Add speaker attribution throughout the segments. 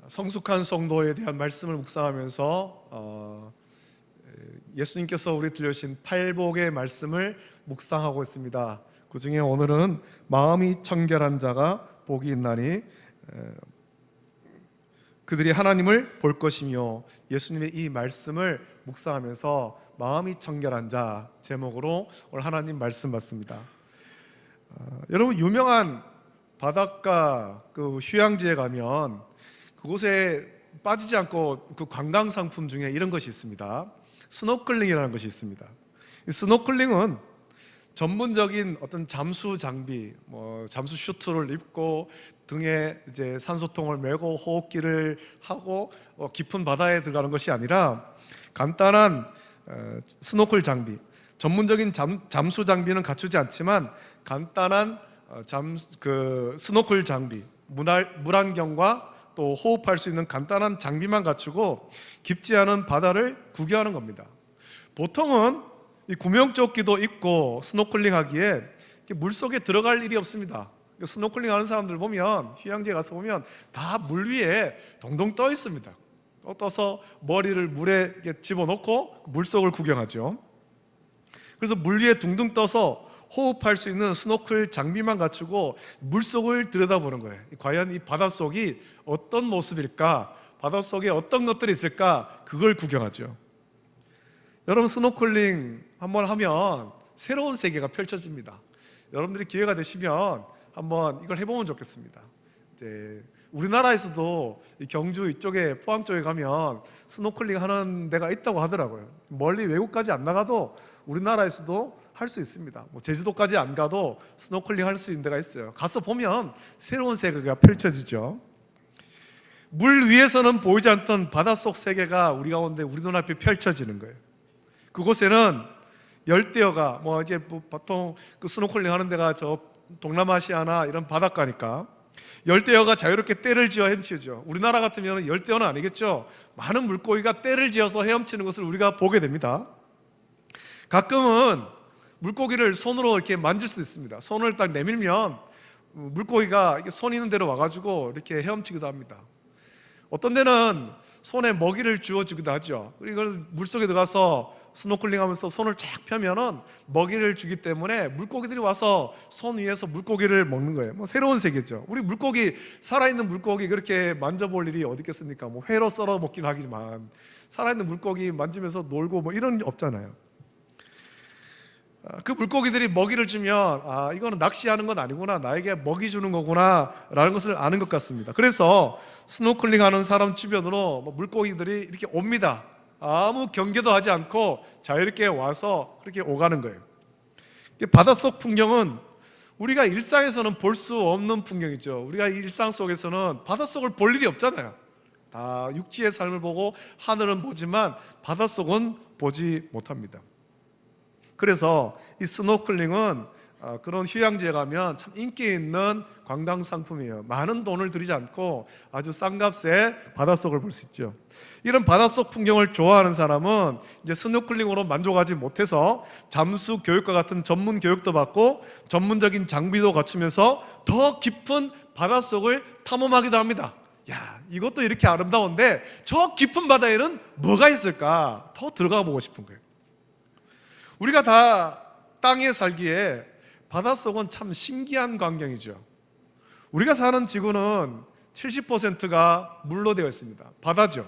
Speaker 1: 성숙한 성도에 대한 말씀을 묵상하면서 예수님께서 우리 들려주신 팔복의 말씀을 묵상하고 있습니다. 그 중에 오늘은 마음이 청결한 자가 복이 있나니 그들이 하나님을 볼 것이며, 예수님의 이 말씀을 묵상하면서 마음이 청결한 자 제목으로 오늘 하나님 말씀 받습니다. 여러분, 유명한 바닷가 그 휴양지에 가면 그곳에 빠지지 않고 그 관광 상품 중에 이런 것이 있습니다. 스노클링이라는 것이 있습니다. 이 스노클링은 전문적인 어떤 잠수 장비, 잠수 슈트를 입고 등에 이제 산소통을 메고 호흡기를 하고 깊은 바다에 들어가는 것이 아니라 간단한 스노클 장비, 전문적인 잠수 장비는 갖추지 않지만 간단한 스노클 장비, 물안경과 또 호흡할 수 있는 간단한 장비만 갖추고 깊지 않은 바다를 구경하는 겁니다. 보통은 이 구명조끼도 입고 스노클링 하기에 물속에 들어갈 일이 없습니다. 스노클링 하는 사람들 보면, 휴양지에 가서 보면 다 물 위에 동동 떠 있습니다. 떠서 머리를 물에 집어넣고 물속을 구경하죠. 그래서 물 위에 둥둥 떠서 호흡할 수 있는 스노클 장비만 갖추고 물속을 들여다보는 거예요. 과연 이 바닷속이 어떤 모습일까? 바닷속에 어떤 것들이 있을까? 그걸 구경하죠. 여러분, 스노클링 한번 하면 새로운 세계가 펼쳐집니다. 여러분들이 기회가 되시면 한번 이걸 해보면 좋겠습니다. 이제 우리나라에서도 경주 이쪽에, 포항 쪽에 가면 스노클링 하는 데가 있다고 하더라고요. 멀리 외국까지 안 나가도 우리나라에서도 할 수 있습니다. 제주도까지 안 가도 스노클링 할 수 있는 데가 있어요. 가서 보면 새로운 세계가 펼쳐지죠. 물 위에서는 보이지 않던 바닷속 세계가 우리 가운데, 우리 눈앞에 펼쳐지는 거예요. 그곳에는 열대어가, 이제 보통 그 스노클링 하는 데가 저 동남아시아나 이런 바닷가니까 열대어가 자유롭게 떼를 지어 헤엄치죠. 우리나라 같으면 열대어는 아니겠죠. 많은 물고기가 떼를 지어서 헤엄치는 것을 우리가 보게 됩니다. 가끔은 물고기를 손으로 이렇게 만질 수 있습니다. 손을 딱 내밀면 물고기가 손 있는 데로 와가지고 이렇게 헤엄치기도 합니다. 어떤 데는 손에 먹이를 주어주기도 하죠. 그리고 물속에 들어가서 스노클링 하면서 손을 쫙 펴면은 먹이를 주기 때문에 물고기들이 와서 손 위에서 물고기를 먹는 거예요. 새로운 세계죠. 우리 물고기, 살아있는 물고기 그렇게 만져볼 일이 어디 있겠습니까? 회로 썰어 먹긴 하지만 살아있는 물고기 만지면서 놀고 이런 게 없잖아요. 그 물고기들이 먹이를 주면 이거는 낚시하는 건 아니구나, 나에게 먹이 주는 거구나 라는 것을 아는 것 같습니다. 그래서 스노클링 하는 사람 주변으로 물고기들이 이렇게 옵니다. 아무 경계도 하지 않고 자유롭게 와서 그렇게 오가는 거예요. 바닷속 풍경은 우리가 일상에서는 볼 수 없는 풍경이죠. 우리가 일상 속에서는 바닷속을 볼 일이 없잖아요. 다 육지의 삶을 보고 하늘은 보지만 바닷속은 보지 못합니다. 그래서 이 스노클링은 그런 휴양지에 가면 참 인기 있는 관광 상품이에요. 많은 돈을 들이지 않고 아주 싼 값에 바닷속을 볼 수 있죠. 이런 바닷속 풍경을 좋아하는 사람은 이제 스노클링으로 만족하지 못해서 잠수 교육과 같은 전문 교육도 받고 전문적인 장비도 갖추면서 더 깊은 바닷속을 탐험하기도 합니다. 이것도 이렇게 아름다운데 저 깊은 바다에는 뭐가 있을까? 더 들어가 보고 싶은 거예요. 우리가 다 땅에 살기에 바닷속은 참 신기한 광경이죠. 우리가 사는 지구는 70%가 물로 되어 있습니다. 바다죠.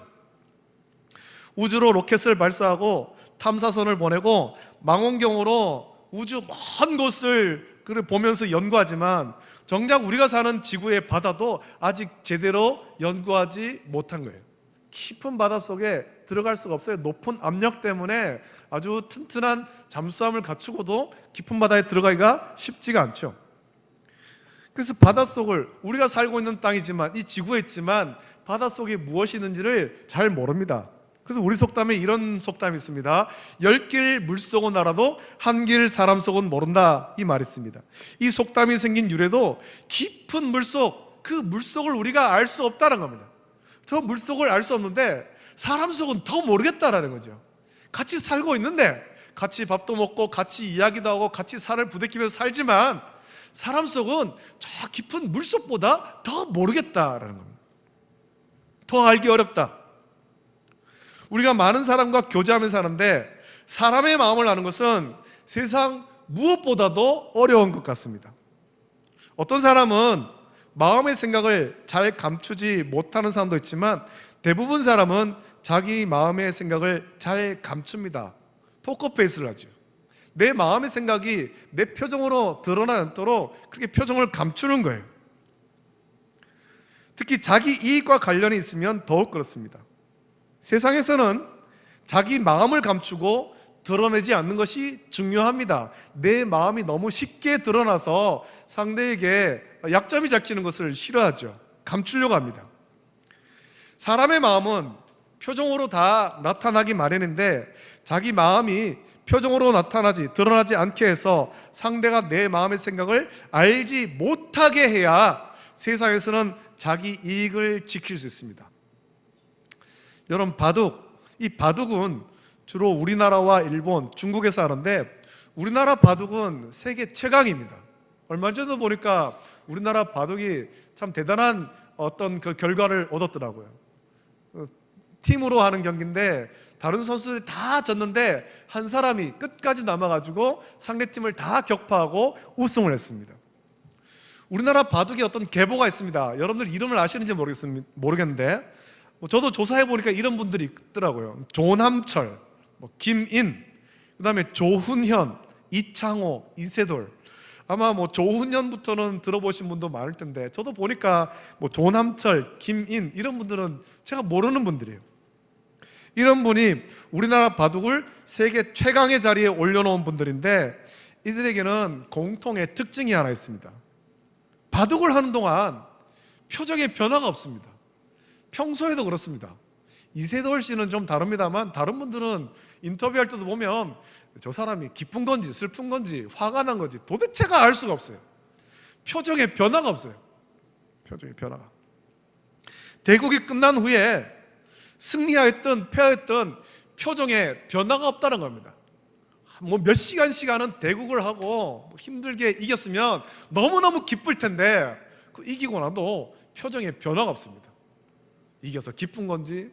Speaker 1: 우주로 로켓을 발사하고 탐사선을 보내고 망원경으로 우주 먼 곳을 보면서 연구하지만 정작 우리가 사는 지구의 바다도 아직 제대로 연구하지 못한 거예요. 깊은 바닷속에 들어갈 수가 없어요. 높은 압력 때문에 아주 튼튼한 잠수함을 갖추고도 깊은 바다에 들어가기가 쉽지가 않죠. 그래서 바닷속을, 우리가 살고 있는 땅이지만, 이 지구에 있지만 바닷속에 무엇이 있는지를 잘 모릅니다. 그래서 우리 속담에 이런 속담이 있습니다. 10길 물속은 알아도 한 길 사람 속은 모른다, 이 말이 있습니다. 이 속담이 생긴 유래도 깊은 물속, 그 물속을 우리가 알 수 없다는 겁니다. 저 물속을 알 수 없는데 사람 속은 더 모르겠다라는 거죠. 같이 살고 있는데, 같이 밥도 먹고 같이 이야기도 하고 같이 살을 부대끼면서 살지만 사람 속은 저 깊은 물속보다 더 모르겠다라는 겁니다. 더 알기 어렵다. 우리가 많은 사람과 교제하면서 사는데 사람의 마음을 아는 것은 세상 무엇보다도 어려운 것 같습니다. 어떤 사람은 마음의 생각을 잘 감추지 못하는 사람도 있지만 대부분 사람은 자기 마음의 생각을 잘 감춥니다. 포커페이스를 하죠. 내 마음의 생각이 내 표정으로 드러나지 않도록 그렇게 표정을 감추는 거예요. 특히 자기 이익과 관련이 있으면 더욱 그렇습니다. 세상에서는 자기 마음을 감추고 드러내지 않는 것이 중요합니다. 내 마음이 너무 쉽게 드러나서 상대에게 약점이 잡히는 것을 싫어하죠. 감추려고 합니다. 사람의 마음은 표정으로 다 나타나기 마련인데 자기 마음이 표정으로 드러나지 않게 해서 상대가 내 마음의 생각을 알지 못하게 해야 세상에서는 자기 이익을 지킬 수 있습니다. 여러분, 이 바둑은 주로 우리나라와 일본, 중국에서 하는데 우리나라 바둑은 세계 최강입니다. 얼마 전에 보니까 우리나라 바둑이 참 대단한 어떤 그 결과를 얻었더라고요. 팀으로 하는 경기인데 다른 선수들이 다 졌는데 한 사람이 끝까지 남아가지고 상대팀을 다 격파하고 우승을 했습니다. 우리나라 바둑에 어떤 계보가 있습니다. 여러분들 이름을 아시는지 모르겠는데 저도 조사해보니까 이런 분들이 있더라고요. 조남철, 김인, 그 다음에 조훈현, 이창호, 이세돌. 아마 조훈현부터는 들어보신 분도 많을 텐데 저도 보니까 조남철, 김인 이런 분들은 제가 모르는 분들이에요. 이런 분이 우리나라 바둑을 세계 최강의 자리에 올려놓은 분들인데 이들에게는 공통의 특징이 하나 있습니다. 바둑을 하는 동안 표정에 변화가 없습니다. 평소에도 그렇습니다. 이세돌 씨는 좀 다릅니다만 다른 분들은 인터뷰할 때도 보면 저 사람이 기쁜 건지 슬픈 건지 화가 난 건지 도대체가 알 수가 없어요. 표정에 변화가 없어요. 표정에 변화가. 대국이 끝난 후에 승리하였든 패하였든 표정에 변화가 없다는 겁니다. 몇 시간은 대국을 하고 힘들게 이겼으면 너무너무 기쁠 텐데 이기고 나도 표정에 변화가 없습니다. 이겨서 기쁜 건지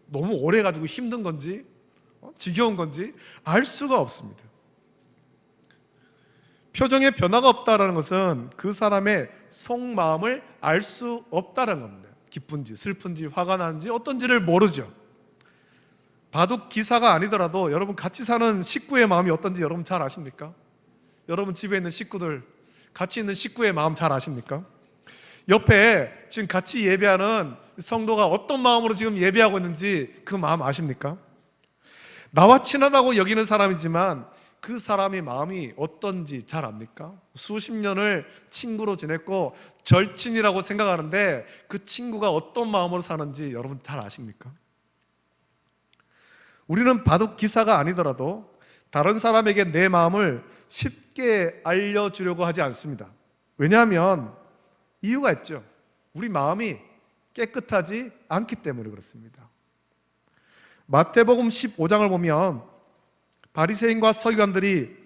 Speaker 1: 너무 오래 가지고 힘든 건지 지겨운 건지 알 수가 없습니다. 표정에 변화가 없다는 것은 그 사람의 속마음을 알 수 없다는 겁니다. 기쁜지 슬픈지 화가 나는지 어떤지를 모르죠. 바둑 기사가 아니더라도 여러분 같이 사는 식구의 마음이 어떤지 여러분 잘 아십니까? 여러분 집에 있는 식구들, 같이 있는 식구의 마음 잘 아십니까? 옆에 지금 같이 예배하는 성도가 어떤 마음으로 지금 예배하고 있는지 그 마음 아십니까? 나와 친하다고 여기는 사람이지만 그 사람의 마음이 어떤지 잘 압니까? 수십 년을 친구로 지냈고 절친이라고 생각하는데 그 친구가 어떤 마음으로 사는지 여러분 잘 아십니까? 우리는 바둑 기사가 아니더라도 다른 사람에게 내 마음을 쉽게 알려주려고 하지 않습니다. 왜냐하면 이유가 있죠. 우리 마음이 깨끗하지 않기 때문에 그렇습니다. 마태복음 15장을 보면 바리새인과 서기관들이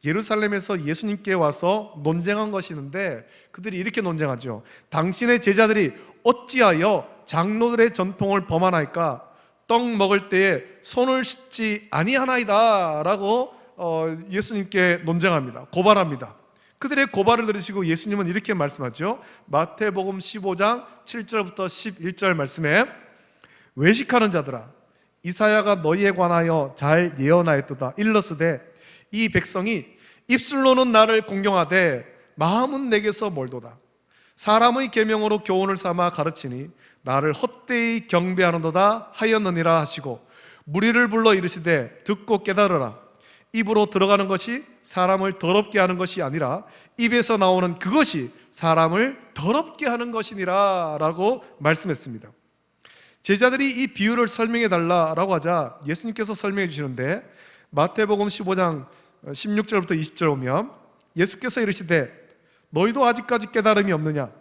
Speaker 1: 예루살렘에서 예수님께 와서 논쟁한 것이 있는데 그들이 이렇게 논쟁하죠. 당신의 제자들이 어찌하여 장로들의 전통을 범하나이까? 떡 먹을 때에 손을 씻지 아니하나이다 라고 예수님께 논쟁합니다. 고발합니다. 그들의 고발을 들으시고 예수님은 이렇게 말씀하죠. 마태복음 15장 7절부터 11절 말씀에 외식하는 자들아, 이사야가 너희에 관하여 잘 예언하였도다. 일러스되 이 백성이 입술로는 나를 공경하되 마음은 내게서 멀도다. 사람의 계명으로 교훈을 삼아 가르치니 나를 헛되이 경배하는도다 하였느니라 하시고 무리를 불러 이르시되 듣고 깨달으라. 입으로 들어가는 것이 사람을 더럽게 하는 것이 아니라 입에서 나오는 그것이 사람을 더럽게 하는 것이니라 라고 말씀했습니다. 제자들이 이 비유를 설명해 달라라고 하자 예수님께서 설명해 주시는데 마태복음 15장 16절부터 20절 보면 예수께서 이르시되 너희도 아직까지 깨달음이 없느냐?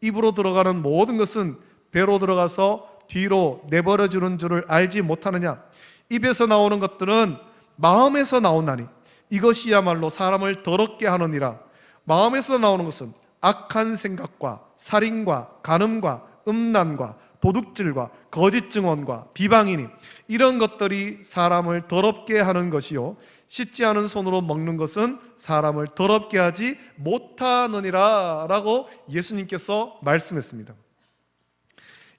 Speaker 1: 입으로 들어가는 모든 것은 배로 들어가서 뒤로 내버려주는 줄을 알지 못하느냐? 입에서 나오는 것들은 마음에서 나오나니 이것이야말로 사람을 더럽게 하느니라. 마음에서 나오는 것은 악한 생각과 살인과 간음과 음란과 도둑질과 거짓 증언과 비방이니 이런 것들이 사람을 더럽게 하는 것이요 씻지 않은 손으로 먹는 것은 사람을 더럽게 하지 못하느니라 라고 예수님께서 말씀했습니다.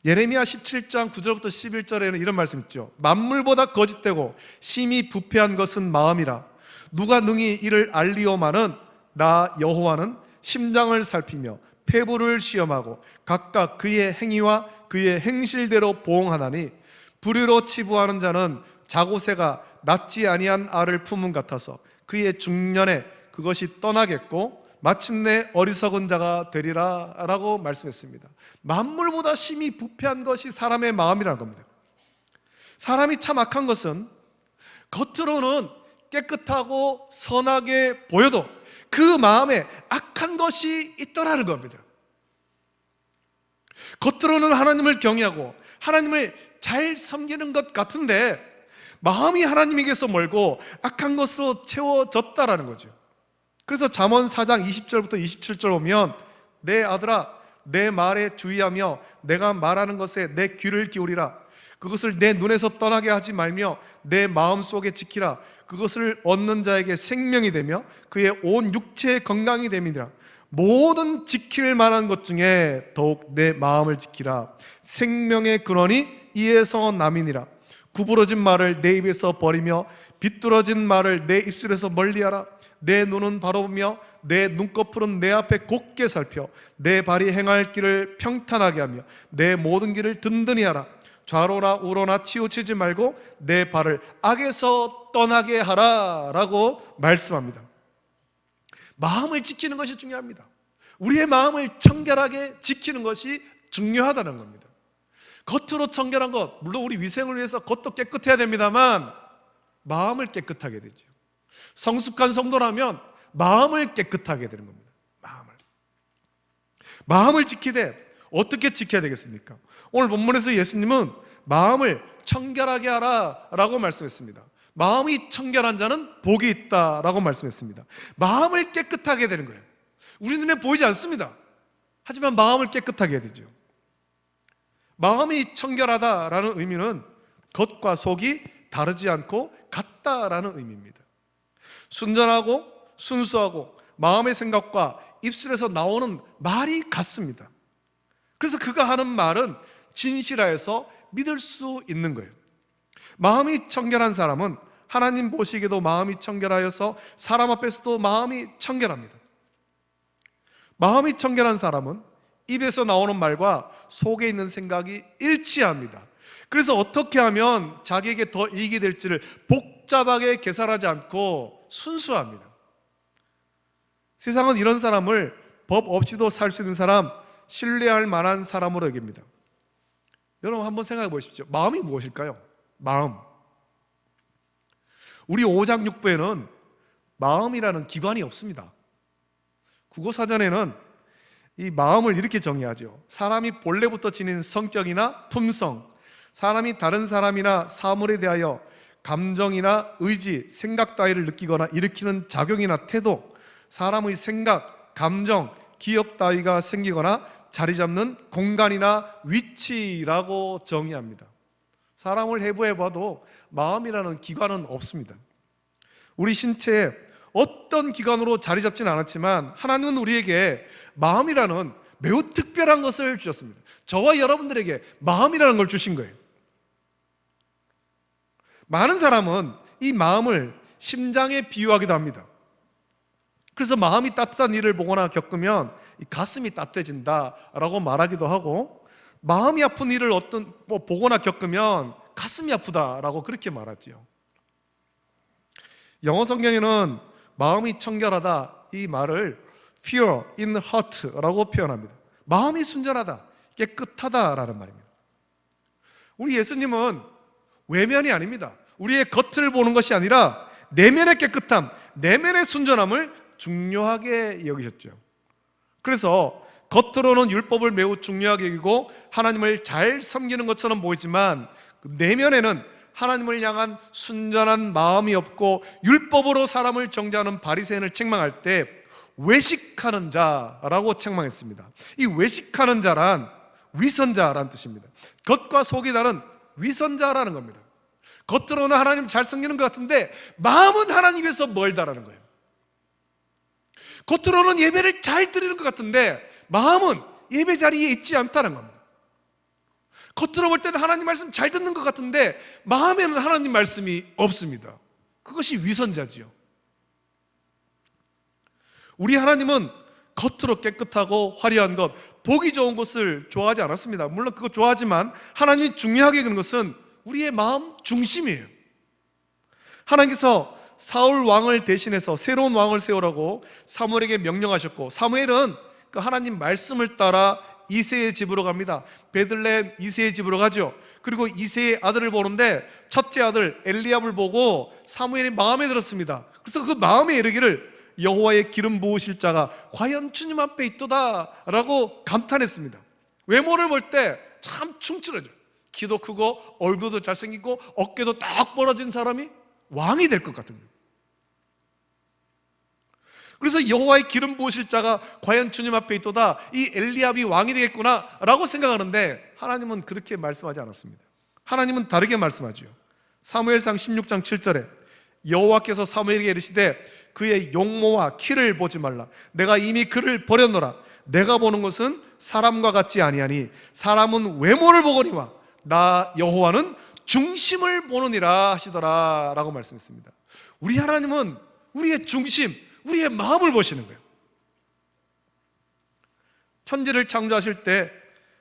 Speaker 1: 예레미야 17장 9절부터 11절에는 이런 말씀 있죠. 만물보다 거짓되고 심히 부패한 것은 마음이라. 누가 능히 이를 알리오마는 나 여호와는 심장을 살피며 폐부를 시험하고 각각 그의 행위와 그의 행실대로 보응하나니 불의로 치부하는 자는 자고새가 낳지 아니한 알을 품은 같아서 그의 중년에 그것이 떠나겠고 마침내 어리석은 자가 되리라 라고 말씀했습니다. 만물보다 심히 부패한 것이 사람의 마음이라는 겁니다. 사람이 참 악한 것은 겉으로는 깨끗하고 선하게 보여도 그 마음에 악한 것이 있더라는 겁니다. 겉으로는 하나님을 경외하고 하나님을 잘 섬기는 것 같은데 마음이 하나님에게서 멀고 악한 것으로 채워졌다라는 거죠. 그래서 잠언 4장 20절부터 27절 보면 내 아들아 내 말에 주의하며 내가 말하는 것에 내 귀를 기울이라. 그것을 내 눈에서 떠나게 하지 말며 내 마음속에 지키라. 그것을 얻는 자에게 생명이 되며 그의 온 육체의 건강이 됨이니라. 모든 지킬 만한 것 중에 더욱 내 마음을 지키라. 생명의 근원이 이에서 남이니라. 구부러진 말을 내 입에서 버리며 비뚤어진 말을 내 입술에서 멀리하라. 내 눈은 바라보며 내 눈꺼풀은 내 앞에 곧게 살펴 내 발이 행할 길을 평탄하게 하며 내 모든 길을 든든히 하라. 좌로나 우로나 치우치지 말고 내 발을 악에서 떠나게 하라 라고 말씀합니다. 마음을 지키는 것이 중요합니다. 우리의 마음을 청결하게 지키는 것이 중요하다는 겁니다. 겉으로 청결한 것, 물론 우리 위생을 위해서 겉도 깨끗해야 됩니다만 마음을 깨끗하게 되죠. 성숙한 성도라면 마음을 깨끗하게 되는 겁니다. 마음을 지키되 어떻게 지켜야 되겠습니까? 오늘 본문에서 예수님은 마음을 청결하게 하라 라고 말씀했습니다. 마음이 청결한 자는 복이 있다 라고 말씀했습니다. 마음을 깨끗하게 되는 거예요. 우리 눈에 보이지 않습니다. 하지만 마음을 깨끗하게 해야 되죠. 마음이 청결하다라는 의미는 겉과 속이 다르지 않고 같다라는 의미입니다. 순전하고 순수하고 마음의 생각과 입술에서 나오는 말이 같습니다. 그래서 그가 하는 말은 진실하여서 믿을 수 있는 거예요. 마음이 청결한 사람은 하나님 보시기에도 마음이 청결하여서 사람 앞에서도 마음이 청결합니다. 마음이 청결한 사람은 입에서 나오는 말과 속에 있는 생각이 일치합니다. 그래서 어떻게 하면 자기에게 더 이익이 될지를 복잡하게 계산하지 않고 순수합니다. 세상은 이런 사람을 법 없이도 살 수 있는 사람, 신뢰할 만한 사람으로 여깁니다. 여러분 한번 생각해 보십시오. 마음이 무엇일까요? 마음. 우리 5장 6부에는 마음이라는 기관이 없습니다. 국어사전에는 이 마음을 이렇게 정의하죠. 사람이 본래부터 지닌 성격이나 품성, 사람이 다른 사람이나 사물에 대하여 감정이나 의지, 생각 따위를 느끼거나 일으키는 작용이나 태도, 사람의 생각, 감정, 기억 따위가 생기거나 자리 잡는 공간이나 위치라고 정의합니다. 사람을 해부해봐도 마음이라는 기관은 없습니다. 우리 신체에 어떤 기관으로 자리 잡지는 않았지만 하나님은 우리에게 마음이라는 매우 특별한 것을 주셨습니다. 저와 여러분들에게 마음이라는 걸 주신 거예요. 많은 사람은 이 마음을 심장에 비유하기도 합니다. 그래서 마음이 따뜻한 일을 보거나 겪으면 가슴이 따뜻해진다라고 말하기도 하고, 마음이 아픈 일을 보거나 겪으면 가슴이 아프다라고 그렇게 말하지요. 영어 성경에는 마음이 청결하다 이 말을 pure in heart라고 표현합니다. 마음이 순전하다, 깨끗하다라는 말입니다. 우리 예수님은 외면이 아닙니다. 우리의 겉을 보는 것이 아니라 내면의 깨끗함, 내면의 순전함을 중요하게 여기셨죠. 그래서 겉으로는 율법을 매우 중요하게 여기고 하나님을 잘 섬기는 것처럼 보이지만 내면에는 하나님을 향한 순전한 마음이 없고 율법으로 사람을 정죄하는 바리새인을 책망할 때 외식하는 자라고 책망했습니다. 이 외식하는 자란 위선자라는 뜻입니다. 겉과 속이 다른 위선자라는 겁니다. 겉으로는 하나님 잘 섬기는 것 같은데 마음은 하나님에서 멀다라는 거예요. 겉으로는 예배를 잘 드리는 것 같은데 마음은 예배 자리에 있지 않다는 겁니다. 겉으로 볼 때는 하나님 말씀 잘 듣는 것 같은데 마음에는 하나님 말씀이 없습니다. 그것이 위선자지요. 우리 하나님은 겉으로 깨끗하고 화려한 것, 보기 좋은 것을 좋아하지 않았습니다. 물론 그거 좋아하지만 하나님이 중요하게 여기는 것은 우리의 마음 중심이에요. 하나님께서 사울 왕을 대신해서 새로운 왕을 세우라고 사무엘에게 명령하셨고, 사무엘은 그 하나님 말씀을 따라 이새의 집으로 갑니다. 베들레헴 이새의 집으로 가죠. 그리고 이새의 아들을 보는데 첫째 아들 엘리압을 보고 사무엘이 마음에 들었습니다. 그래서 그 마음에 이르기를 여호와의 기름 부으실 자가 과연 주님 앞에 있도다 라고 감탄했습니다. 외모를 볼 때 참 충칠하죠. 키도 크고 얼굴도 잘생기고 어깨도 딱 벌어진 사람이 왕이 될 것 같은 거예요. 그래서 여호와의 기름 부으실 자가 과연 주님 앞에 있도다, 이 엘리압이 왕이 되겠구나 라고 생각하는데 하나님은 그렇게 말씀하지 않았습니다. 하나님은 다르게 말씀하죠. 사무엘상 16장 7절에 여호와께서 사무엘에게 이르시되 그의 용모와 키를 보지 말라. 내가 이미 그를 버렸노라. 내가 보는 것은 사람과 같지 아니하니 사람은 외모를 보거니와 나 여호와는 중심을 보느니라 하시더라 라고 말씀했습니다. 우리 하나님은 우리의 중심, 우리의 마음을 보시는 거예요. 천지를 창조하실 때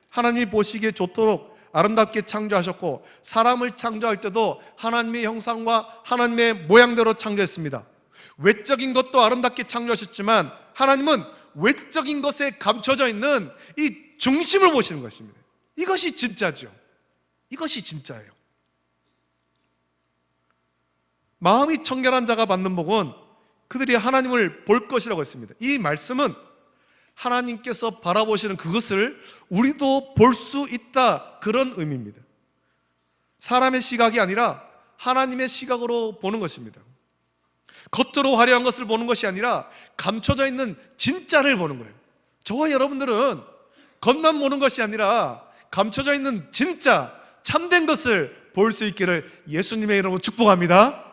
Speaker 1: 하나님이 보시기에 좋도록 아름답게 창조하셨고, 사람을 창조할 때도 하나님의 형상과 하나님의 모양대로 창조했습니다. 외적인 것도 아름답게 창조하셨지만 하나님은 외적인 것에 감춰져 있는 이 중심을 보시는 것입니다. 이것이 진짜죠. 이것이 진짜예요. 마음이 청결한 자가 받는 복은 그들이 하나님을 볼 것이라고 했습니다. 이 말씀은 하나님께서 바라보시는 그것을 우리도 볼 수 있다, 그런 의미입니다. 사람의 시각이 아니라 하나님의 시각으로 보는 것입니다. 겉으로 화려한 것을 보는 것이 아니라 감춰져 있는 진짜를 보는 거예요. 저와 여러분들은 겉만 보는 것이 아니라 감춰져 있는 진짜 참된 것을 볼 수 있기를 예수님의 이름으로 축복합니다.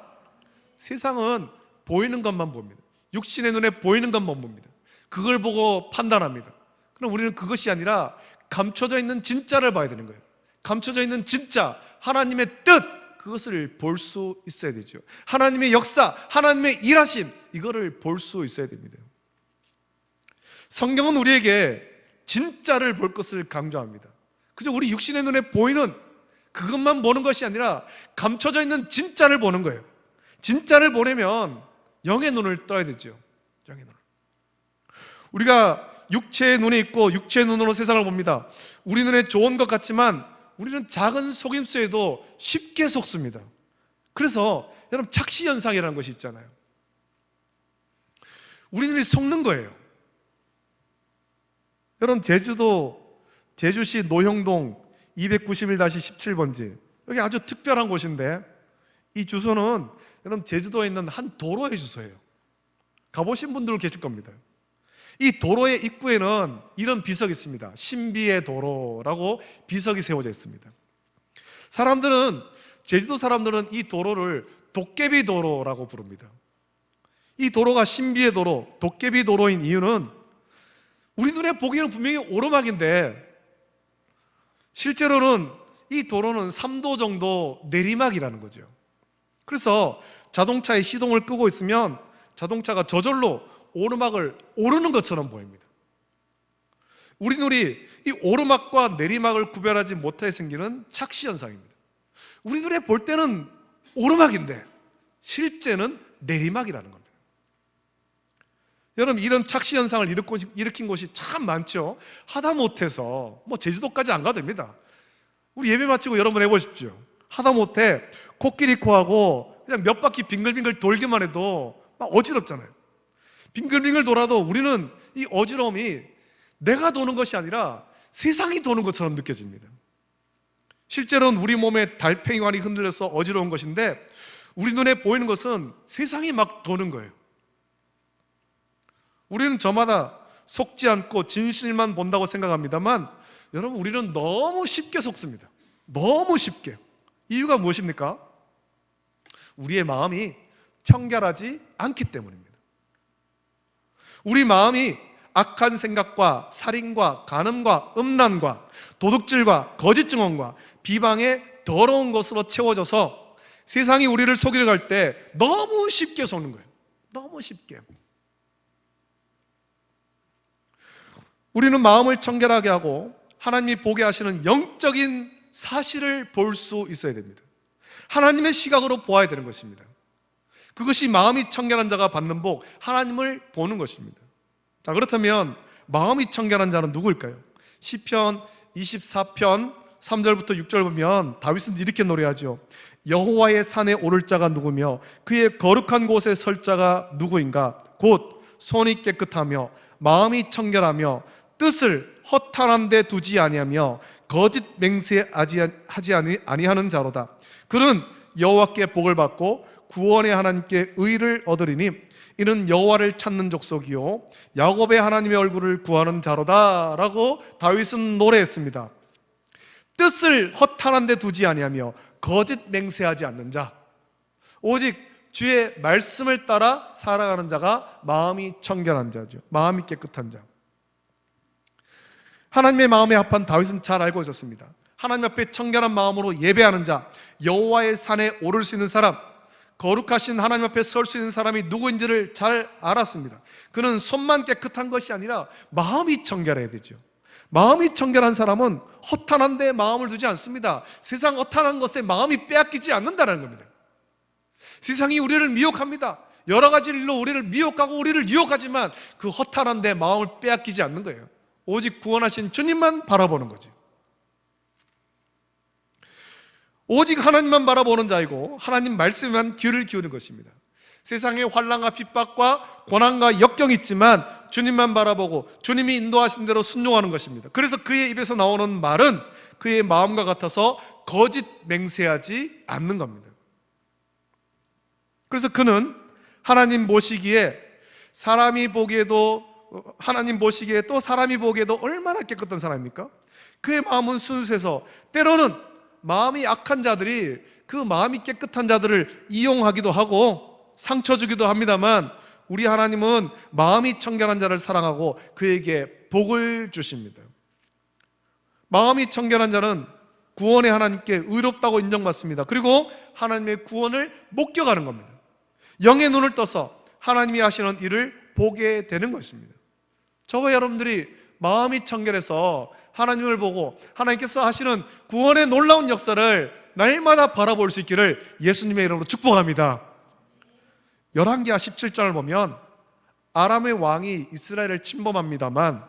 Speaker 1: 세상은 보이는 것만 봅니다. 육신의 눈에 보이는 것만 봅니다. 그걸 보고 판단합니다. 그럼 우리는 그것이 아니라 감춰져 있는 진짜를 봐야 되는 거예요. 감춰져 있는 진짜, 하나님의 뜻, 그것을 볼 수 있어야 되죠. 하나님의 역사, 하나님의 일하심, 이거를 볼 수 있어야 됩니다. 성경은 우리에게 진짜를 볼 것을 강조합니다. 그저 우리 육신의 눈에 보이는 그것만 보는 것이 아니라 감춰져 있는 진짜를 보는 거예요. 진짜를 보려면 영의 눈을 떠야 되죠. 영의 눈을. 우리가 육체의 눈이 있고 육체의 눈으로 세상을 봅니다. 우리 눈에 좋은 것 같지만 우리는 작은 속임수에도 쉽게 속습니다. 그래서 여러분, 착시현상이라는 것이 있잖아요. 우리 눈이 속는 거예요. 여러분, 제주시 노형동 291-17번지, 여기 아주 특별한 곳인데, 이 주소는 여러분 제주도에 있는 한 도로의 주소예요. 가보신 분들 계실 겁니다. 이 도로의 입구에는 이런 비석이 있습니다. 신비의 도로라고 비석이 세워져 있습니다. 제주도 사람들은 이 도로를 도깨비 도로라고 부릅니다. 이 도로가 신비의 도로, 도깨비 도로인 이유는 우리 눈에 보기에는 분명히 오르막인데 실제로는 이 도로는 3도 정도 내리막이라는 거죠. 그래서 자동차의 시동을 끄고 있으면 자동차가 저절로 오르막을 오르는 것처럼 보입니다. 우리 눈이 이 오르막과 내리막을 구별하지 못하게 생기는 착시현상입니다. 우리 눈에 볼 때는 오르막인데 실제는 내리막이라는 겁니다. 여러분, 이런 착시현상을 일으킨 곳이 참 많죠. 하다못해서 제주도까지 안 가도 됩니다. 우리 예배 마치고 여러분 해보십시오. 하다못해 코끼리 코하고 그냥 몇 바퀴 빙글빙글 돌기만 해도 막 어지럽잖아요. 빙글빙글 돌아도 우리는 이 어지러움이 내가 도는 것이 아니라 세상이 도는 것처럼 느껴집니다. 실제로는 우리 몸에 달팽이관이 흔들려서 어지러운 것인데 우리 눈에 보이는 것은 세상이 막 도는 거예요. 우리는 저마다 속지 않고 진실만 본다고 생각합니다만 여러분, 우리는 너무 쉽게 속습니다. 너무 쉽게. 이유가 무엇입니까? 우리의 마음이 청결하지 않기 때문입니다. 우리 마음이 악한 생각과 살인과 간음과 음란과 도둑질과 거짓 증언과 비방의 더러운 것으로 채워져서 세상이 우리를 속이려 할 때 너무 쉽게 속는 거예요. 너무 쉽게. 우리는 마음을 청결하게 하고 하나님이 보게 하시는 영적인 사실을 볼 수 있어야 됩니다. 하나님의 시각으로 보아야 되는 것입니다. 그것이 마음이 청결한 자가 받는 복, 하나님을 보는 것입니다. 자, 그렇다면 마음이 청결한 자는 누구일까요? 시편 24편 3절부터 6절 보면 다윗은 이렇게 노래하죠. 여호와의 산에 오를 자가 누구며 그의 거룩한 곳에 설 자가 누구인가? 곧 손이 깨끗하며 마음이 청결하며 뜻을 허탄한 데 두지 아니하며 거짓 맹세하지 아니하는 자로다. 그는 여호와께 복을 받고 구원의 하나님께 의를 얻으리니 이는 여호와를 찾는 족속이요 야곱의 하나님의 얼굴을 구하는 자로다 라고 다윗은 노래했습니다. 뜻을 허탄한 데 두지 아니하며 거짓 맹세하지 않는 자, 오직 주의 말씀을 따라 살아가는 자가 마음이 청결한 자죠. 마음이 깨끗한 자. 하나님의 마음에 합한 다윗은 잘 알고 있었습니다. 하나님 앞에 청결한 마음으로 예배하는 자, 여호와의 산에 오를 수 있는 사람, 거룩하신 하나님 앞에 설 수 있는 사람이 누구인지를 잘 알았습니다. 그는 손만 깨끗한 것이 아니라 마음이 청결해야 되죠. 마음이 청결한 사람은 허탄한 데 마음을 두지 않습니다. 세상 허탄한 것에 마음이 빼앗기지 않는다는 겁니다. 세상이 우리를 미혹합니다. 여러 가지 일로 우리를 미혹하고 우리를 유혹하지만 그 허탄한 데 마음을 빼앗기지 않는 거예요. 오직 구원하신 주님만 바라보는 거죠. 오직 하나님만 바라보는 자이고 하나님 말씀에만 귀를 기울이는 것입니다. 세상에 환난과 핍박과 고난과 역경이 있지만 주님만 바라보고 주님이 인도하신 대로 순종하는 것입니다. 그래서 그의 입에서 나오는 말은 그의 마음과 같아서 거짓 맹세하지 않는 겁니다. 그래서 그는 하나님 보시기에 하나님 보시기에 또 사람이 보기에도 얼마나 깨끗한 사람입니까? 그의 마음은 순수해서 때로는 마음이 악한 자들이 그 마음이 깨끗한 자들을 이용하기도 하고 상처 주기도 합니다만 우리 하나님은 마음이 청결한 자를 사랑하고 그에게 복을 주십니다. 마음이 청결한 자는 구원의 하나님께 의롭다고 인정받습니다. 그리고 하나님의 구원을 목격하는 겁니다. 영의 눈을 떠서 하나님이 하시는 일을 보게 되는 것입니다. 저와 여러분들이 마음이 청결해서 하나님을 보고 하나님께서 하시는 구원의 놀라운 역사를 날마다 바라볼 수 있기를 예수님의 이름으로 축복합니다. 열왕기하 17장을 보면 아람의 왕이 이스라엘을 침범합니다만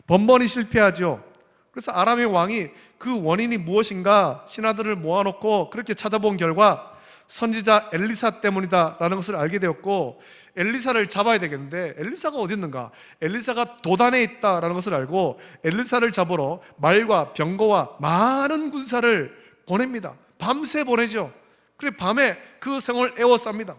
Speaker 1: 번번이 실패하죠. 그래서 아람의 왕이 그 원인이 무엇인가 신하들을 모아놓고 그렇게 찾아본 결과 선지자 엘리사 때문이다 라는 것을 알게 되었고 엘리사를 잡아야 되겠는데 엘리사가 어디 있는가? 엘리사가 도단에 있다라는 것을 알고 엘리사를 잡으러 말과 병거와 많은 군사를 보냅니다. 밤새 보내죠. 그리고 밤에 그 성을 에워쌉니다.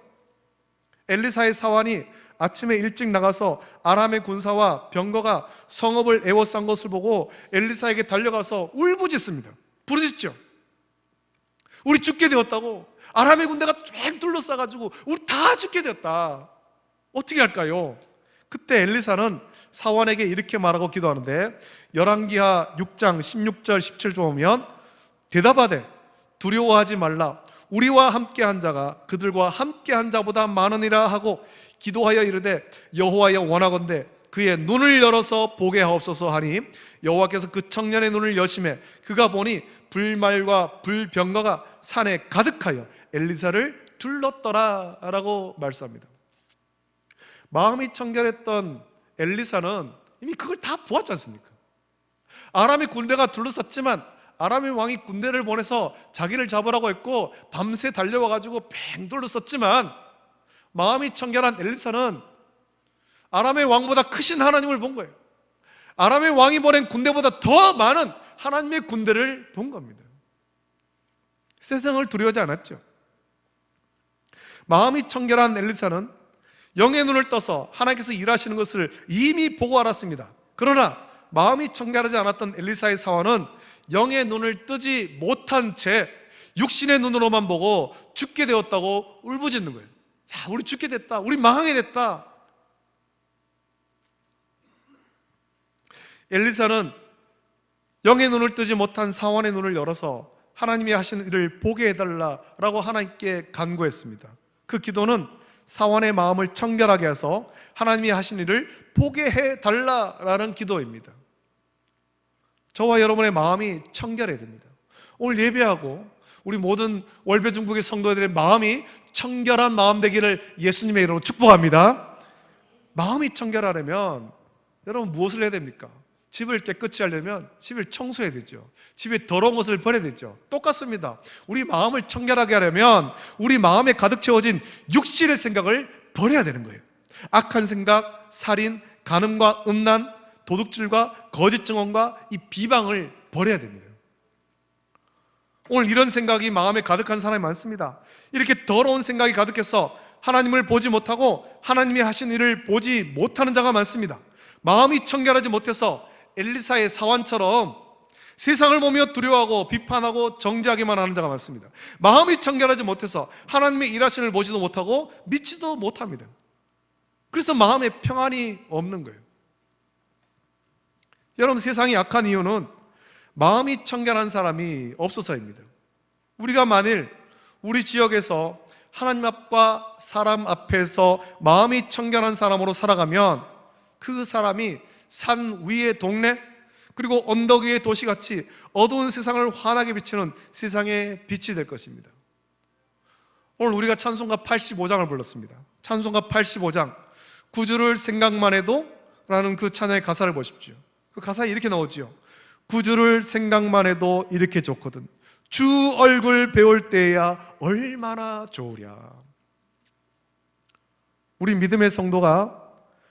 Speaker 1: 엘리사의 사환이 아침에 일찍 나가서 아람의 군사와 병거가 성읍을 에워싼 것을 보고 엘리사에게 달려가서 울부짖습니다. 부르짖죠. 우리 죽게 되었다고. 아람의 군대가 쫙 둘러싸가지고 우리 다 죽게 되었다. 어떻게 할까요? 그때 엘리사는 사환에게 이렇게 말하고 기도하는데 열왕기하 6장 16절 17절 보면 대답하되 두려워하지 말라. 우리와 함께한 자가 그들과 함께한 자보다 많으니라 하고 기도하여 이르되 여호와여 원하건대 그의 눈을 열어서 보게 하옵소서 하니 여호와께서 그 청년의 눈을 여심해 그가 보니 불말과 불병거가 산에 가득하여 엘리사를 둘렀더라 라고 말씀합니다. 마음이 청결했던 엘리사는 이미 그걸 다 보았지 않습니까? 아람의 군대가 둘러쌌지만 아람의 왕이 군대를 보내서 자기를 잡으라고 했고 밤새 달려와가지고 뱅 둘러쌌지만 마음이 청결한 엘리사는 아람의 왕보다 크신 하나님을 본 거예요. 아람의 왕이 보낸 군대보다 더 많은 하나님의 군대를 본 겁니다. 세상을 두려워하지 않았죠. 마음이 청결한 엘리사는 영의 눈을 떠서 하나님께서 일하시는 것을 이미 보고 알았습니다. 그러나 마음이 청결하지 않았던 엘리사의 사원은 영의 눈을 뜨지 못한 채 육신의 눈으로만 보고 죽게 되었다고 울부짖는 거예요. 야, 우리 죽게 됐다. 우리 망하게 됐다. 엘리사는 영의 눈을 뜨지 못한 사원의 눈을 열어서 하나님이 하시는 일을 보게 해달라라고 하나님께 간구했습니다. 그 기도는 사원의 마음을 청결하게 해서 하나님이 하신 일을 보게 해달라라는 기도입니다. 저와 여러분의 마음이 청결해야 됩니다. 오늘 예배하고 우리 모든 월배중국의 성도들의 마음이 청결한 마음 되기를 예수님의 이름으로 축복합니다. 마음이 청결하려면 여러분 무엇을 해야 됩니까? 집을 깨끗이 하려면 집을 청소해야 되죠. 집에 더러운 것을 버려야 되죠. 똑같습니다. 우리 마음을 청결하게 하려면 우리 마음에 가득 채워진 육신의 생각을 버려야 되는 거예요. 악한 생각, 살인, 간음과 음란, 도둑질과 거짓 증언과 이 비방을 버려야 됩니다. 오늘 이런 생각이 마음에 가득한 사람이 많습니다. 이렇게 더러운 생각이 가득해서 하나님을 보지 못하고 하나님이 하신 일을 보지 못하는 자가 많습니다. 마음이 청결하지 못해서 엘리사의 사환처럼 세상을 보며 두려워하고 비판하고 정죄하기만 하는 자가 많습니다. 마음이 청결하지 못해서 하나님의 일하심을 보지도 못하고 믿지도 못합니다. 그래서 마음에 평안이 없는 거예요. 여러분, 세상이 약한 이유는 마음이 청결한 사람이 없어서입니다. 우리가 만일 우리 지역에서 하나님 앞과 사람 앞에서 마음이 청결한 사람으로 살아가면 그 사람이 산 위의 동네 그리고 언덕 위의 도시같이 어두운 세상을 환하게 비추는 세상의 빛이 될 것입니다. 오늘 우리가 찬송가 85장을 불렀습니다. 찬송가 85장 구주를 생각만 해도 라는 그 찬양의 가사를 보십시오. 그 가사에 이렇게 나오지요. 구주를 생각만 해도 이렇게 좋거든. 주 얼굴 배울 때야 얼마나 좋으랴. 우리 믿음의 성도가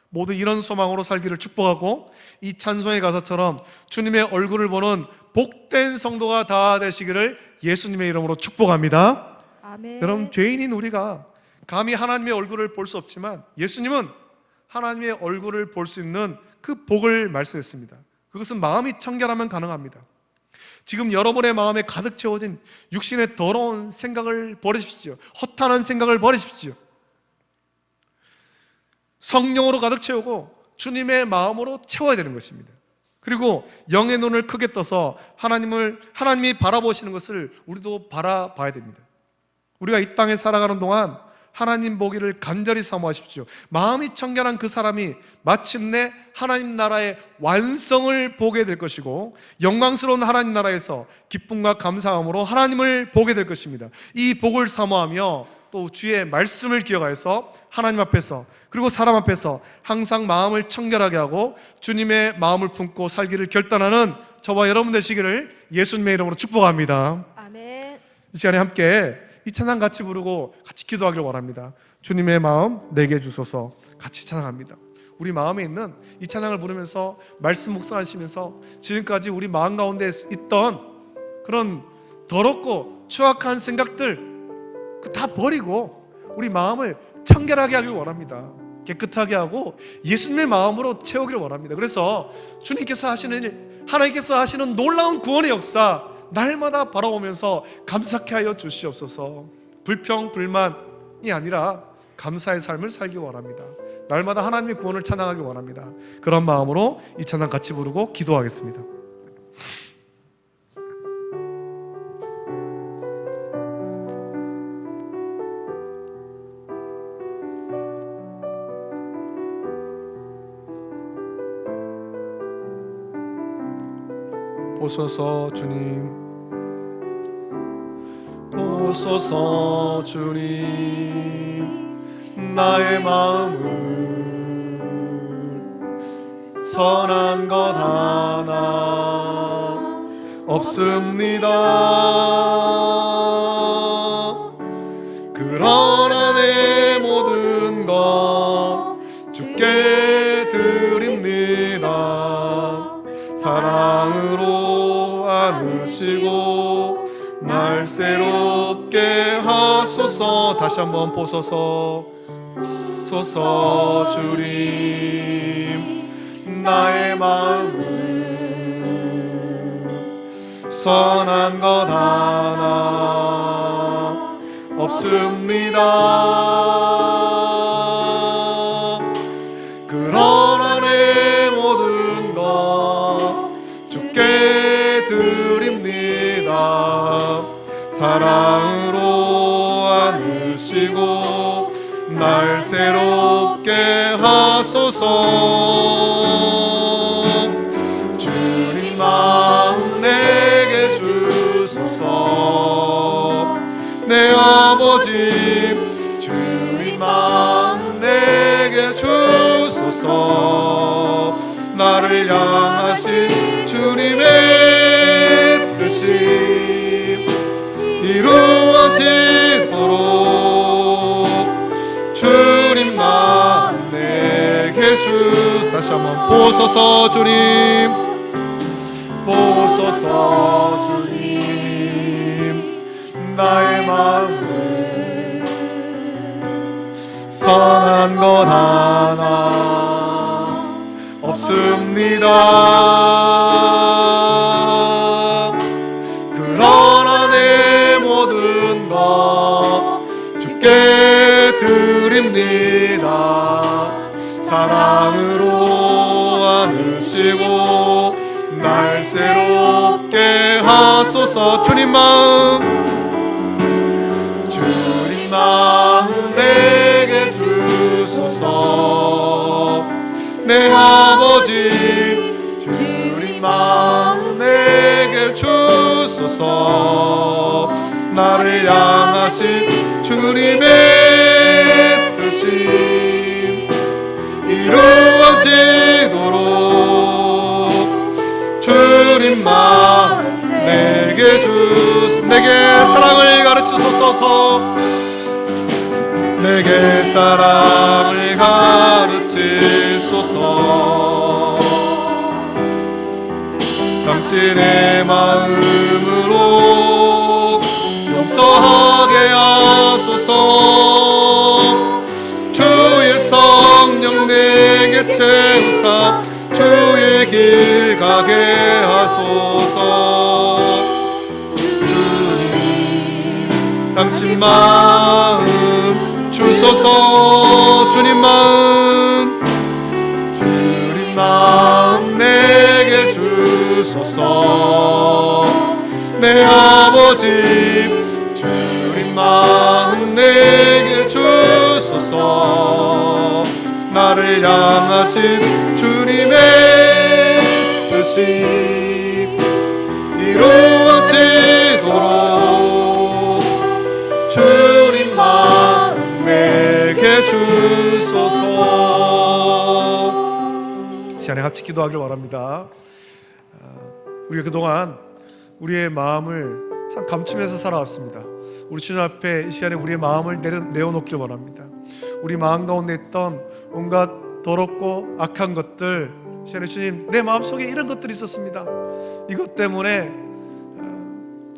Speaker 1: 모두 이런 소망으로 살기를 축복하고 이 찬송의 가사처럼 주님의 얼굴을 보는 복된 성도가 다 되시기를 예수님의 이름으로 축복합니다.
Speaker 2: 아멘.
Speaker 1: 여러분, 죄인인 우리가 감히 하나님의 얼굴을 볼 수 없지만 예수님은 하나님의 얼굴을 볼 수 있는 그 복을 말씀했습니다. 그것은 마음이 청결하면 가능합니다. 지금 여러분의 마음에 가득 채워진 육신의 더러운 생각을 버리십시오. 허탄한 생각을 버리십시오. 성령으로 가득 채우고 주님의 마음으로 채워야 되는 것입니다. 그리고 영의 눈을 크게 떠서 하나님이 바라보시는 것을 우리도 바라봐야 됩니다. 우리가 이 땅에 살아가는 동안 하나님 보기를 간절히 사모하십시오. 마음이 청결한 그 사람이 마침내 하나님 나라의 완성을 보게 될 것이고 영광스러운 하나님 나라에서 기쁨과 감사함으로 하나님을 보게 될 것입니다. 이 복을 사모하며 또 주의 말씀을 기억하여서 하나님 앞에서 그리고 사람 앞에서 항상 마음을 청결하게 하고 주님의 마음을 품고 살기를 결단하는 저와 여러분 되시기를 예수님의 이름으로 축복합니다.
Speaker 2: 아멘.
Speaker 1: 이 시간에 함께 이 찬양 같이 부르고 같이 기도하기를 원합니다. 주님의 마음 내게 주소서. 같이 찬양합니다. 우리 마음에 있는 이 찬양을 부르면서 말씀 묵상하시면서 지금까지 우리 마음 가운데 있던 그런 더럽고 추악한 생각들 다 버리고 우리 마음을 청결하게 하길 원합니다. 깨끗하게 하고 예수님의 마음으로 채우기를 원합니다. 그래서 주님께서 하시는 일, 하나님께서 하시는 놀라운 구원의 역사 날마다 바라보면서 감사케 하여 주시옵소서. 불평, 불만이 아니라 감사의 삶을 살기 원합니다. 날마다 하나님의 구원을 찬양하기 원합니다. 그런 마음으로 이 찬양 같이 부르고 기도하겠습니다. 보소서 주님, 보소서 주님, 나의 마음을 선한 것 하나 없습니다. 그러나 내 모든 것 주께 드립니다. 사랑으로 안으시고 날 새롭게 하소서. 다시 한번 보소서. 소서 주님, 나의 마음을 선한 것 하나 없습니다. 그러나 내 모든 것 주께 드립니다. 사랑으로 안으시고 날 새롭게 하소서. 주님 마음 내게 주소서. 내 아버지 주님 마음 내게 주소서. 나를 향하신 주님의 뜻이 이루어지도록 주님 마음 내게 주소서. 다시 한번 보소서 주님, 보소서 주님, 나의 마음을 선한 것 하나 없습니다. 그러나 내 모든 것 주께 드립니다. 사랑으로 안으시고 날 새롭게 하소서. 주님 마음 내게 주소서. 내 아버지 주님 마음 내게 주소서. 나를 향하신 주님의 뜻이 이루어지도록 주님 마음 내게 주소서. 내게 사랑을 가르치소서. 내게 사랑을 가르치소서. 당신의 마음으로 용서하게 하소서. 주의 성령 내게 채우사 주의 길 가게 하소서. 주님 당신 마음 주소서. 주님 마음 내게 주소서. 내 아버지 주님 마음 내게 주소서. 나를 향하신 주님의 뜻이 이루어지도록 주님 마음 내게 주소서. 시간에 같이 기도하길 바랍니다. 우리가 그동안 우리의 마음을 참 감추면서 살아왔습니다. 우리 주님 앞에 이 시간에 우리의 마음을 내어놓길 바랍니다. 우리 마음 가운데 있던 온갖 더럽고 악한 것들, 시간에 주님 내 마음속에 이런 것들이 있었습니다. 이것 때문에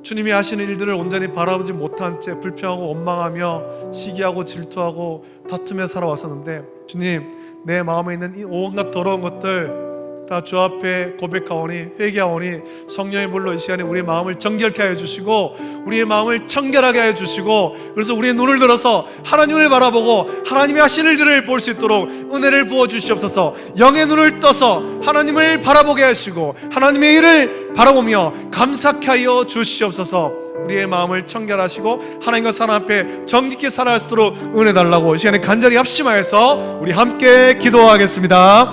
Speaker 1: 주님이 하시는 일들을 온전히 바라보지 못한 채 불평하고 원망하며 시기하고 질투하고 다투며 살아왔었는데, 주님 내 마음에 있는 이 온갖 더러운 것들 다 주 앞에 고백하오니 회개하오니 성령의 물로 이 시간에 우리의 마음을 정결케 하여 주시고 우리의 마음을 청결하게 하여 주시고, 그래서 우리의 눈을 들어서 하나님을 바라보고 하나님이 하시는 일들을 볼 수 있도록 은혜를 부어 주시옵소서. 영의 눈을 떠서 하나님을 바라보게 하시고 하나님의 일을 바라보며 감사케 하여 주시옵소서. 우리의 마음을 청결하시고 하나님과 사람 앞에 정직히 살아갈 수 있도록 은혜 달라고 이 시간에 간절히 합심하여서 우리 함께 기도하겠습니다.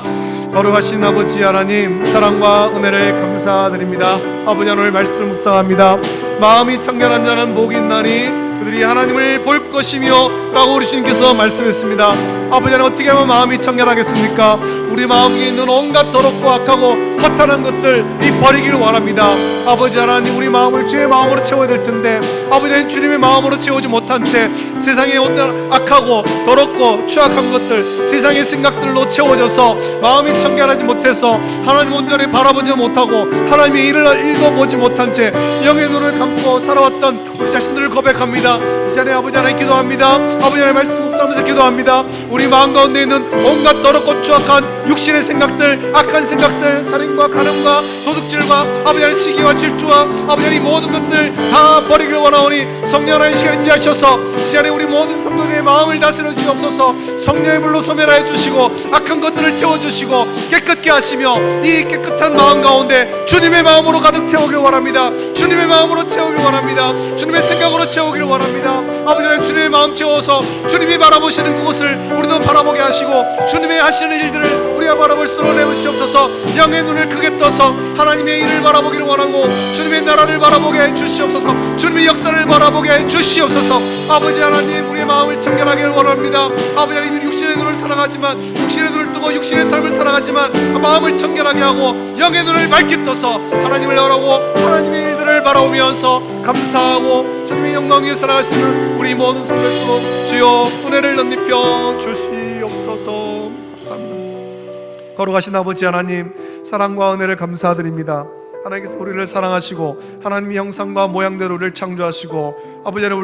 Speaker 1: 거룩하신 아버지 하나님, 사랑과 은혜를 감사드립니다. 아버지, 오늘 말씀 묵상합니다. 마음이 청결한 자는 복이 있나니 그들이 하나님을 볼 것이며 라고 우리 주님께서 말씀했습니다. 아버지 하나님, 어떻게 하면 마음이 청결하겠습니까? 우리 마음에 있는 온갖 더럽고 악하고 허탄한 것들 이 버리기를 원합니다. 아버지 하나님, 우리 마음을 주의 마음으로 채워야 될 텐데 아버지 하나님, 주님의 마음으로 채우지 못한 채 세상의 어떤 악하고 더럽고 추악한 것들, 세상의 생각들로 채워져서 마음이 청결하지 못해서 하나님 온전히 바라보지 못하고 하나님의 일을 읽어보지 못한 채 영의 눈을 감고 살아왔던 우리 자신들을 고백합니다. 이 시간에 아버지 하나님 기도합니다. 아버지 하나님 말씀 묵상하면서 기도합니다. 우리 마음 가운데 있는 온갖 더럽고 추악한 육신의 생각들, 악한 생각들, 살인과 간음과 도둑질과 아버지 하나님 시기와 질투와 아버지 하나님 모든 것들 다 버리길 원하오니 성령 하나님 시간에 임재하셔서 이 시간에 우리 모든 성도들의 마음을 다스려 주옵소서. 성령의 불로 소멸하여 주시고 악한 것들을 태워주시고 깨끗게 하시며 이 깨끗한 마음 가운데 주님의 마음으로 가득 채우길 원합니다. 주님의 마음으로 채우길 원합니다. 주님의 생각으로 채우길 원합니다. 아버지 하나님 주님의 마음 채워서 주님이 바라보시는 그곳을 우리도 바라보게 하시고 주님의 하시는 일들을 우리가 바라볼 수 있도록 내주시옵소서. 영의 눈을 크게 떠서 하나님의 일을 바라보기를 원하고 주님의 나라를 바라보게 해 주시옵소서. 주님의 역사를 바라보게 해 주시옵소서. 아버지 하나님 우리의 마음을 청결하기를 원합니다. 아버지 하나님 육신의 눈을 사랑하지만 육신의 눈을 뜨고 육신의 삶을 사랑하지만 마음을 청결하게 하고 영의 눈을 밝게 떠서 하나님을 바라고 하나님의 일들을 바라보면서 감사하고 주님의 영광 위에 살아갈 수 있는 우리 모든 성도들도 주여 은혜를 덧입혀 주시옵소서. 감사합니다. 거룩하신 아버지 하나님, 사랑과 은혜를 감사드립니다. 하나님께서 우리를 사랑하시고 하나님의 형상과 모양대로 우리를 창조하시고 아버지 하나님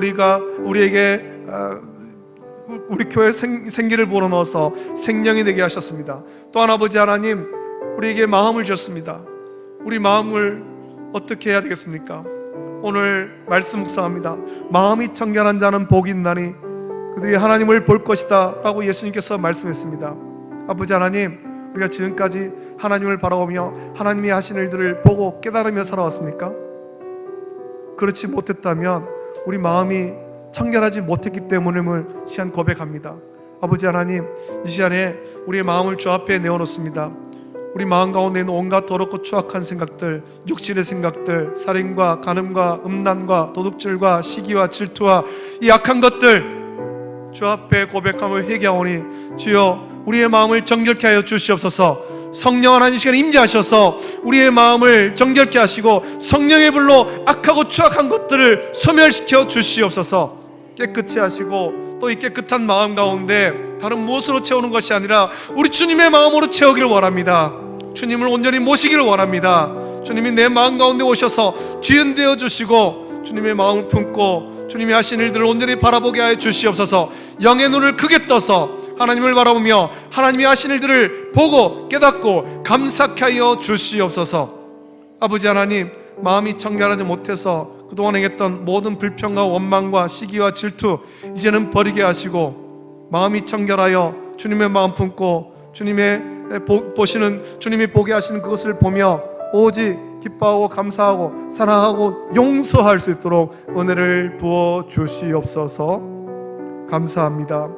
Speaker 1: 우리에게 우리 교회 생기를 불어넣어서 생명이 되게 하셨습니다. 또한 아버지 하나님 우리에게 마음을 주셨습니다. 우리 마음을 어떻게 해야 되겠습니까? 오늘 말씀 묵상합니다. 마음이 청결한 자는 복이 있나니 그들이 하나님을 볼 것이다 라고 예수님께서 말씀했습니다. 아버지 하나님, 우리가 지금까지 하나님을 바라보며 하나님이 하신 일들을 보고 깨달으며 살아왔습니까? 그렇지 못했다면 우리 마음이 청결하지 못했기 때문임을 시간 고백합니다. 아버지 하나님, 이 시간에 우리의 마음을 주 앞에 내어놓습니다. 우리 마음 가운데 있는 온갖 더럽고 추악한 생각들, 육신의 생각들, 살인과 간음과 음란과 도둑질과 시기와 질투와 이 악한 것들 주 앞에 고백함을 회개하오니 주여 우리의 마음을 정결케 하여 주시옵소서. 성령 하나님 시간에 임재하셔서 우리의 마음을 정결케 하시고 성령의 불로 악하고 추악한 것들을 소멸시켜 주시옵소서. 깨끗이 하시고 또 이 깨끗한 마음 가운데 다른 무엇으로 채우는 것이 아니라 우리 주님의 마음으로 채우기를 원합니다. 주님을 온전히 모시기를 원합니다. 주님이 내 마음 가운데 오셔서 주인되어 주시고 주님의 마음을 품고 주님이 하신 일들을 온전히 바라보게 하여 주시옵소서. 영의 눈을 크게 떠서 하나님을 바라보며 하나님이 하신 일들을 보고 깨닫고 감사케 하여 주시옵소서. 아버지 하나님, 마음이 청결하지 못해서 그동안 행했던 모든 불평과 원망과 시기와 질투 이제는 버리게 하시고 마음이 청결하여 주님의 마음 품고 주님의 보시는 주님이 보게 하시는 그것을 보며 오직 기뻐하고 감사하고 사랑하고 용서할 수 있도록 은혜를 부어 주시옵소서. 감사합니다.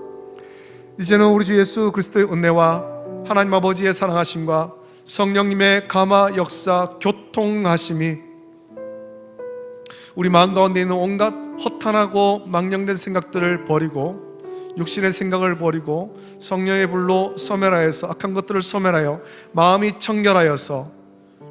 Speaker 1: 이제는 우리 주 예수 그리스도의 은혜와 하나님 아버지의 사랑하심과 성령님의 감화 역사 교통하심이 우리 마음 가운데 있는 온갖 허탄하고 망령된 생각들을 버리고 육신의 생각을 버리고 성령의 불로 소멸하여서 악한 것들을 소멸하여 마음이 청결하여서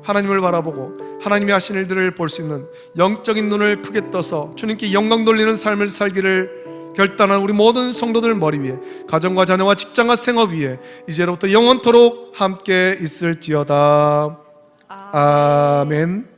Speaker 1: 하나님을 바라보고 하나님이 하신 일들을 볼 수 있는 영적인 눈을 크게 떠서 주님께 영광 돌리는 삶을 살기를 결단한 우리 모든 성도들 머리 위에 가정과 자녀와 직장과 생업 위에 이제로부터 영원토록 함께 있을지어다. 아멘.